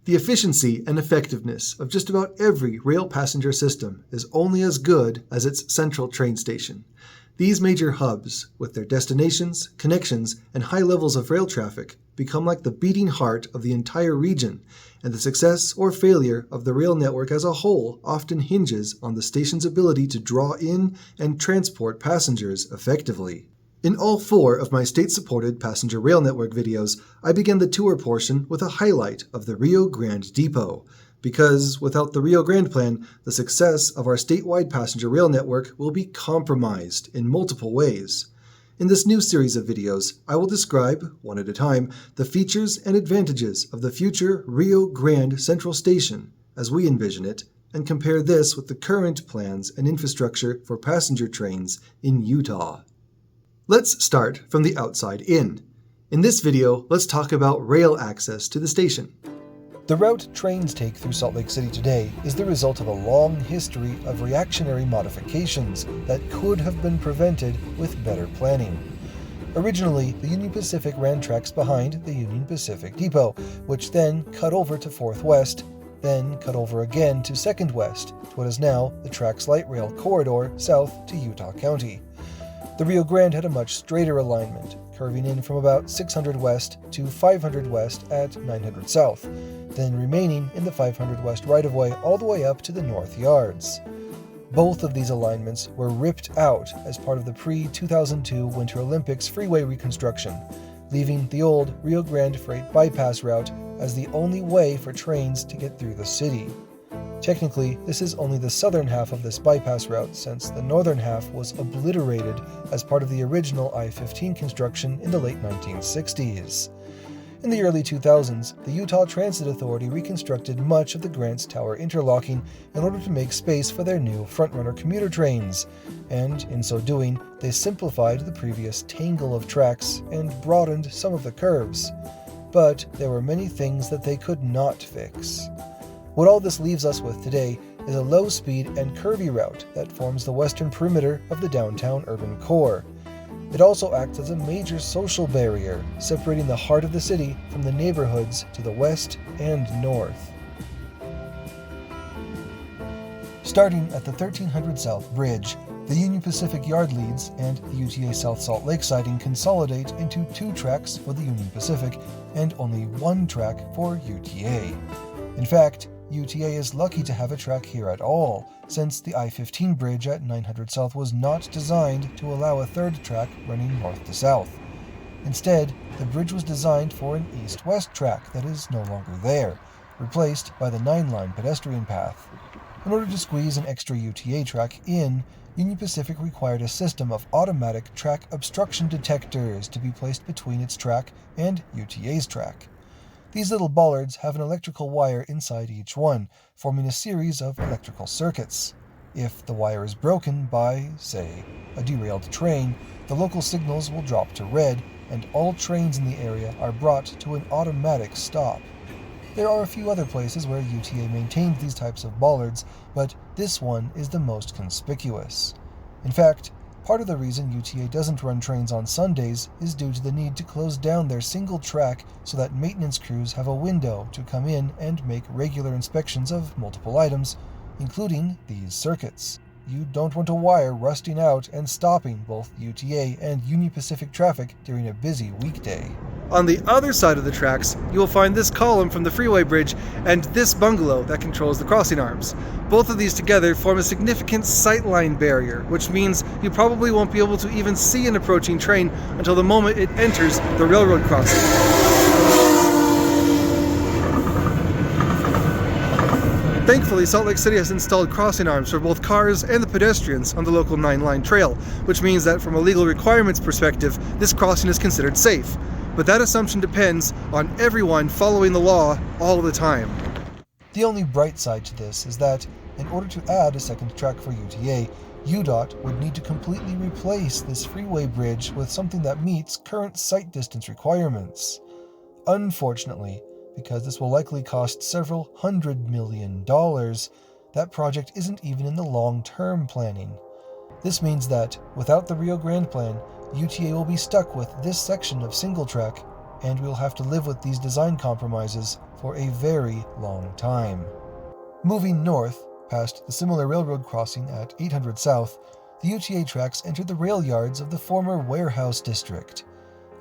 The efficiency and effectiveness of just about every rail passenger system is only as good as its central train station. These major hubs, with their destinations, connections, and high levels of rail traffic, become like the beating heart of the entire region, and the success or failure of the rail network as a whole often hinges on the station's ability to draw in and transport passengers effectively. In all 4 of my state-supported passenger rail network videos, I began the tour portion with a highlight of the Rio Grande Depot, because without the Rio Grande plan, the success of our statewide passenger rail network will be compromised in multiple ways. In this new series of videos, I will describe, one at a time, the features and advantages of the future Rio Grande Central Station as we envision it, and compare this with the current plans and infrastructure for passenger trains in Utah. Let's start from the outside in. In this video, let's talk about rail access to the station. The route trains take through Salt Lake City today is the result of a long history of reactionary modifications that could have been prevented with better planning. Originally, the Union Pacific ran tracks behind the Union Pacific Depot, which then cut over to 4th West, then cut over again to 2nd West, to what is now the Trax Light Rail Corridor south to Utah County. The Rio Grande had a much straighter alignment, curving in from about 600 west to 500 west at 900 south, then remaining in the 500 west right-of-way all the way up to the North Yards. Both of these alignments were ripped out as part of the pre-2002 Winter Olympics freeway reconstruction, leaving the old Rio Grande Freight Bypass route as the only way for trains to get through the city. Technically, this is only the southern half of this bypass route, since the northern half was obliterated as part of the original I-15 construction in the late 1960s. In the early 2000s, the Utah Transit Authority reconstructed much of the Grants Tower interlocking in order to make space for their new frontrunner commuter trains, and in so doing, they simplified the previous tangle of tracks and broadened some of the curves. But there were many things that they could not fix. What all this leaves us with today is a low-speed and curvy route that forms the western perimeter of the downtown urban core. It also acts as a major social barrier, separating the heart of the city from the neighborhoods to the west and north. Starting at the 1300 South Bridge, the Union Pacific Yard leads and the UTA South Salt Lake siding consolidate into 2 tracks for the Union Pacific and only 1 track for UTA. In fact, UTA is lucky to have a track here at all, since the I-15 bridge at 900 South was not designed to allow a 3rd track running north to south. Instead, the bridge was designed for an east-west track that is no longer there, replaced by the 9-line pedestrian path. In order to squeeze an extra UTA track in, Union Pacific required a system of automatic track obstruction detectors to be placed between its track and UTA's track. These little bollards have an electrical wire inside each one, forming a series of electrical circuits. If the wire is broken by, say, a derailed train, the local signals will drop to red, and all trains in the area are brought to an automatic stop. There are a few other places where UTA maintains these types of bollards, but this one is the most conspicuous. In fact, part of the reason UTA doesn't run trains on Sundays is due to the need to close down their single track so that maintenance crews have a window to come in and make regular inspections of multiple items, including these circuits. You don't want a wire rusting out and stopping both UTA and Union Pacific traffic during a busy weekday. On the other side of the tracks, you will find this column from the freeway bridge and this bungalow that controls the crossing arms. Both of these together form a significant sightline barrier, which means you probably won't be able to even see an approaching train until the moment it enters the railroad crossing. Thankfully, Salt Lake City has installed crossing arms for both cars and the pedestrians on the local 9-line trail, which means that from a legal requirements perspective, this crossing is considered safe. But that assumption depends on everyone following the law all the time. The only bright side to this is that, in order to add a second track for UTA, UDOT would need to completely replace this freeway bridge with something that meets current sight distance requirements. Unfortunately, because this will likely cost several $100 million, that project isn't even in the long-term planning. This means that, without the Rio Grande plan, UTA will be stuck with this section of single track and we'll have to live with these design compromises for a very long time. Moving north, past the similar railroad crossing at 800 South, the UTA tracks entered the rail yards of the former warehouse district.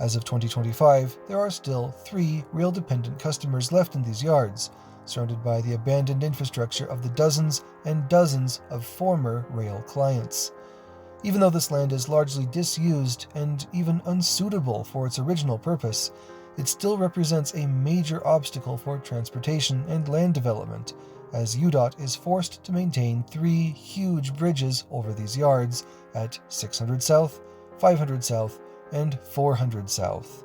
As of 2025, there are still 3 rail-dependent customers left in these yards, surrounded by the abandoned infrastructure of the dozens and dozens of former rail clients. Even though this land is largely disused and even unsuitable for its original purpose, it still represents a major obstacle for transportation and land development, as UDOT is forced to maintain 3 huge bridges over these yards at 600 South, 500 South, and 400 South.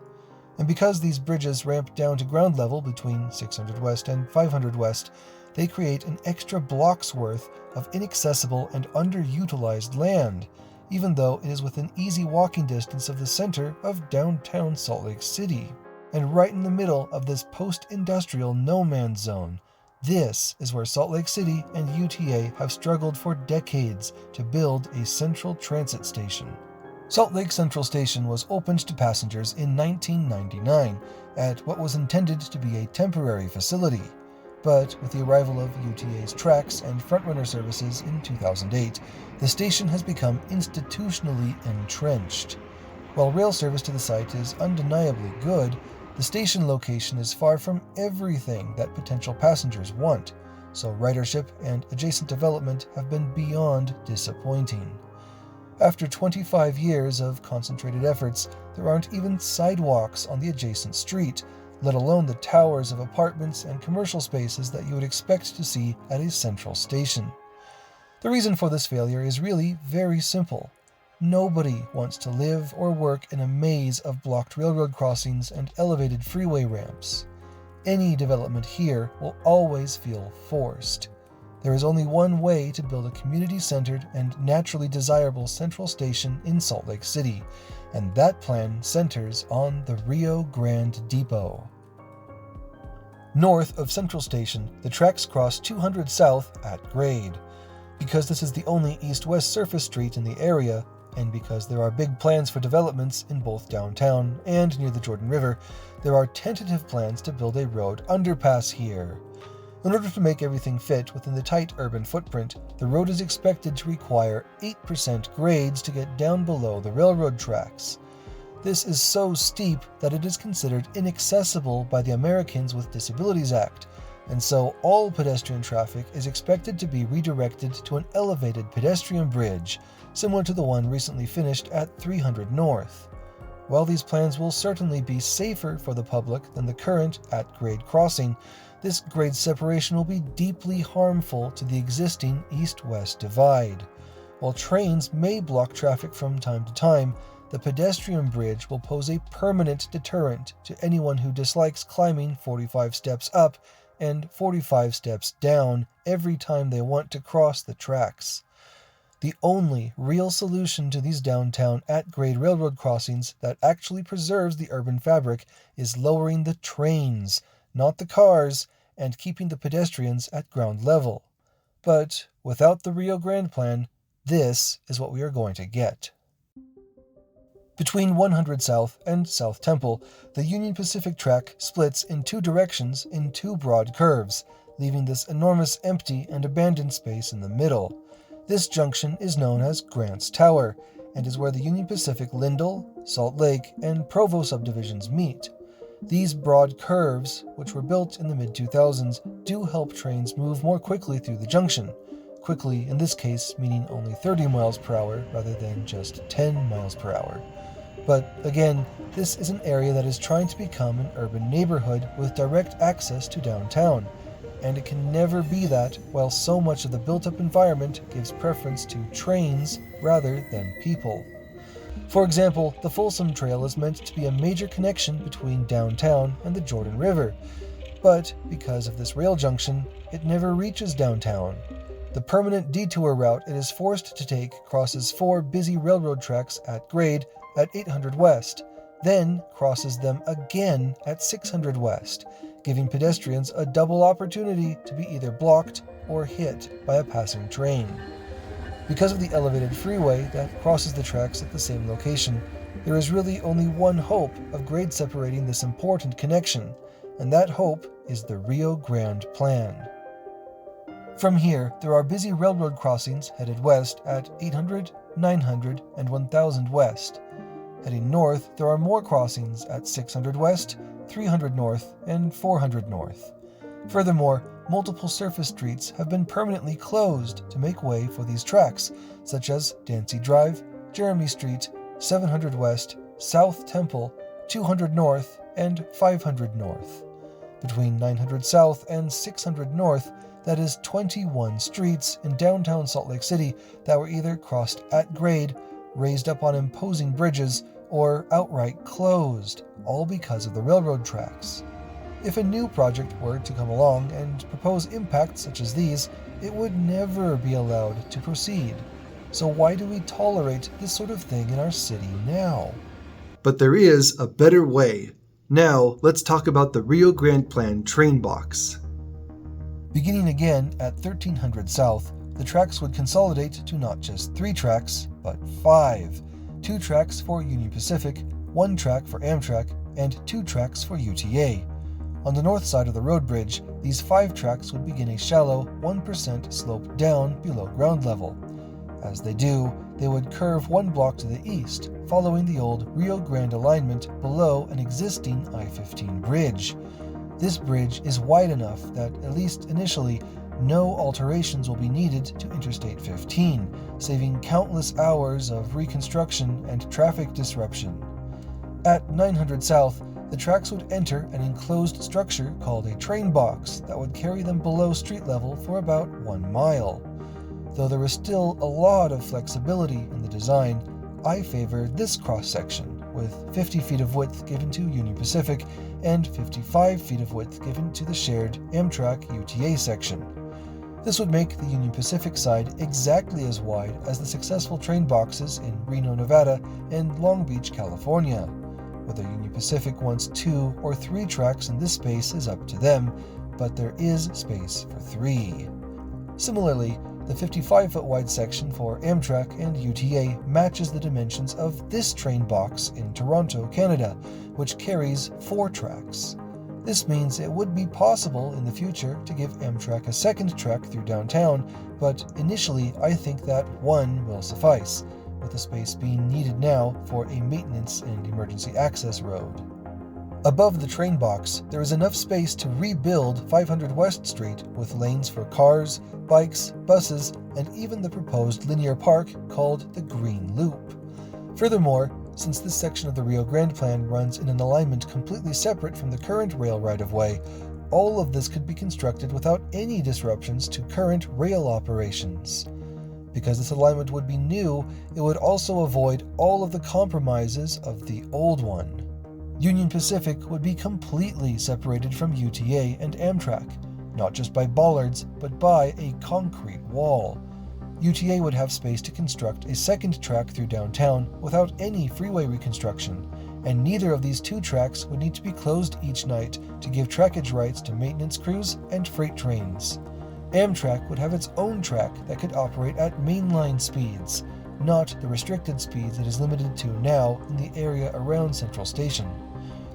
And because these bridges ramp down to ground level between 600 West and 500 West, they create an extra block's worth of inaccessible and underutilized land, even though it is within easy walking distance of the center of downtown Salt Lake City. And right in the middle of this post-industrial no-man's zone, this is where Salt Lake City and UTA have struggled for decades to build a central transit station. Salt Lake Central Station was opened to passengers in 1999 at what was intended to be a temporary facility, but with the arrival of UTA's tracks and frontrunner services in 2008, the station has become institutionally entrenched. While rail service to the site is undeniably good, the station location is far from everything that potential passengers want, so ridership and adjacent development have been beyond disappointing. After 25 years of concentrated efforts, there aren't even sidewalks on the adjacent street, let alone the towers of apartments and commercial spaces that you would expect to see at a central station. The reason for this failure is really very simple. Nobody wants to live or work in a maze of blocked railroad crossings and elevated freeway ramps. Any development here will always feel forced. There is only one way to build a community-centered and naturally desirable central station in Salt Lake City, and that plan centers on the Rio Grande Depot. North of Central Station, the tracks cross 200 South at grade. Because this is the only east-west surface street in the area, and because there are big plans for developments in both downtown and near the Jordan River, there are tentative plans to build a road underpass here. In order to make everything fit within the tight urban footprint, the road is expected to require 8% grades to get down below the railroad tracks. This is so steep that it is considered inaccessible by the Americans with Disabilities Act, and so all pedestrian traffic is expected to be redirected to an elevated pedestrian bridge, similar to the one recently finished at 300 North. While these plans will certainly be safer for the public than the current at-grade crossing, this grade separation will be deeply harmful to the existing east-west divide. While trains may block traffic from time to time, the pedestrian bridge will pose a permanent deterrent to anyone who dislikes climbing 45 steps up and 45 steps down every time they want to cross the tracks. The only real solution to these downtown at-grade railroad crossings that actually preserves the urban fabric is lowering the trains, not the cars, and keeping the pedestrians at ground level. But without the Rio Grande plan, this is what we are going to get. Between 100 South and South Temple, the Union Pacific track splits in 2 directions in 2 broad curves, leaving this enormous empty and abandoned space in the middle. This junction is known as Grant's Tower, and is where the Union Pacific Lindell, Salt Lake, and Provo subdivisions meet. These broad curves, which were built in the mid-2000s, do help trains move more quickly through the junction. Quickly, in this case, meaning only 30 miles per hour rather than just 10 miles per hour. But again, this is an area that is trying to become an urban neighborhood with direct access to downtown, and it can never be that while so much of the built-up environment gives preference to trains rather than people. For example, the Folsom Trail is meant to be a major connection between downtown and the Jordan River, but because of this rail junction, it never reaches downtown. The permanent detour route it is forced to take crosses 4 busy railroad tracks at grade at 800 West, then crosses them again at 600 West, giving pedestrians a double opportunity to be either blocked or hit by a passing train. Because of the elevated freeway that crosses the tracks at the same location, There is really only one hope of grade separating this important connection, and that hope is the Rio Grande Plan. From here, there are busy railroad crossings headed west at 800, 900, and 1000 west. Heading north, there are more crossings at 600 west, 300 north, and 400 north. Furthermore, multiple surface streets have been permanently closed to make way for these tracks, such as Dancy Drive, Jeremy Street, 700 west, South Temple, 200 north, and 500 north. Between 900 south and 600 north, that is 21 streets in downtown Salt Lake City that were either crossed at grade, raised up on imposing bridges, or outright closed, all because of the railroad tracks. If a new project were to come along and propose impacts such as these, it would never be allowed to proceed. So why do we tolerate this sort of thing in our city now? But there is a better way. Now, let's talk about the Rio Grande Plan train box. Beginning again at 1300 South, the tracks would consolidate to not just 3 tracks, but 5. 2 tracks for Union Pacific, 1 track for Amtrak, and 2 tracks for UTA. On the north side of the road bridge, these 5 tracks would begin a shallow 1% slope down below ground level. As they do, they would curve 1 block to the east, following the old Rio Grande alignment below an existing I-15 bridge. This bridge is wide enough that, at least initially, no alterations will be needed to Interstate 15, saving countless hours of reconstruction and traffic disruption. At 900 South, the tracks would enter an enclosed structure called a train box that would carry them below street level for about 1 mile. Though there was still a lot of flexibility in the design, I favored this cross-section, with 50 feet of width given to Union Pacific and 55 feet of width given to the shared Amtrak UTA section. This would make the Union Pacific side exactly as wide as the successful train boxes in Reno, Nevada and Long Beach, California. Whether Union Pacific wants 2 or 3 tracks in this space is up to them, but there is space for 3. Similarly, the 55-foot wide section for Amtrak and UTA matches the dimensions of this train box in Toronto, Canada, which carries 4 tracks. This means it would be possible in the future to give Amtrak a second track through downtown, but initially I think that 1 will suffice, with the space being needed now for a maintenance and emergency access road. Above the train box, there is enough space to rebuild 500 West Street with lanes for cars, bikes, buses, and even the proposed linear park called the Green Loop. Furthermore, since this section of the Rio Grande Plan runs in an alignment completely separate from the current rail right-of-way, all of this could be constructed without any disruptions to current rail operations. Because this alignment would be new, it would also avoid all of the compromises of the old one. Union Pacific would be completely separated from UTA and Amtrak, not just by bollards, but by a concrete wall. UTA would have space to construct a second track through downtown without any freeway reconstruction, and neither of these 2 tracks would need to be closed each night to give trackage rights to maintenance crews and freight trains. Amtrak would have its own track that could operate at mainline speeds, not the restricted speeds it is limited to now in the area around Central Station.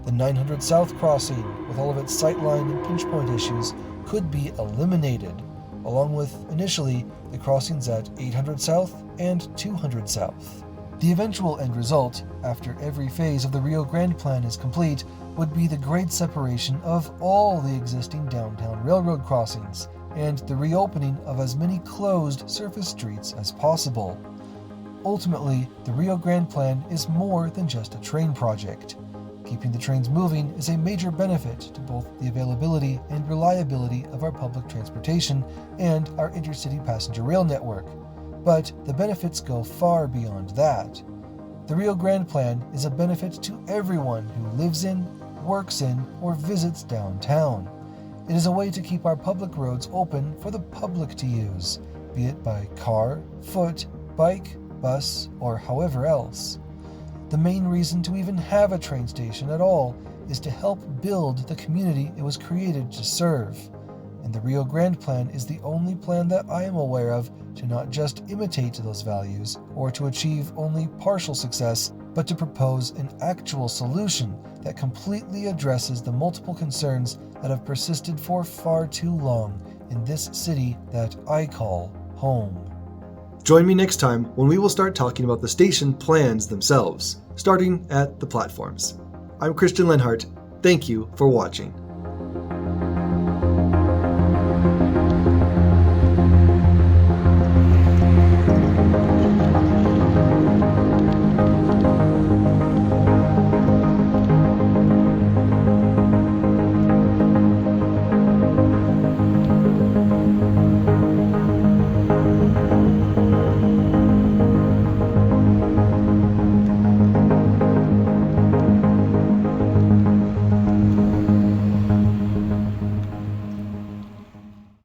The 900 South crossing, with all of its sightline and pinch point issues, could be eliminated, along with, initially, the crossings at 800 South and 200 South. The eventual end result, after every phase of the Rio Grande Plan is complete, would be the grade separation of all the existing downtown railroad crossings, and the reopening of as many closed surface streets as possible. Ultimately, the Rio Grande Plan is more than just a train project. Keeping the trains moving is a major benefit to both the availability and reliability of our public transportation and our intercity passenger rail network. But the benefits go far beyond that. The Rio Grande Plan is a benefit to everyone who lives in, works in, or visits downtown. It is a way to keep our public roads open for the public to use, be it by car, foot, bike, bus, or however else. The main reason to even have a train station at all is to help build the community it was created to serve. And the Rio Grande Plan is the only plan that I am aware of to not just imitate those values or to achieve only partial success, but to propose an actual solution that completely addresses the multiple concerns that have persisted for far too long in this city that I call home. Join me next time when we will start talking about the station plans themselves, starting at the platforms. I'm Christian Lenhart. Thank you for watching.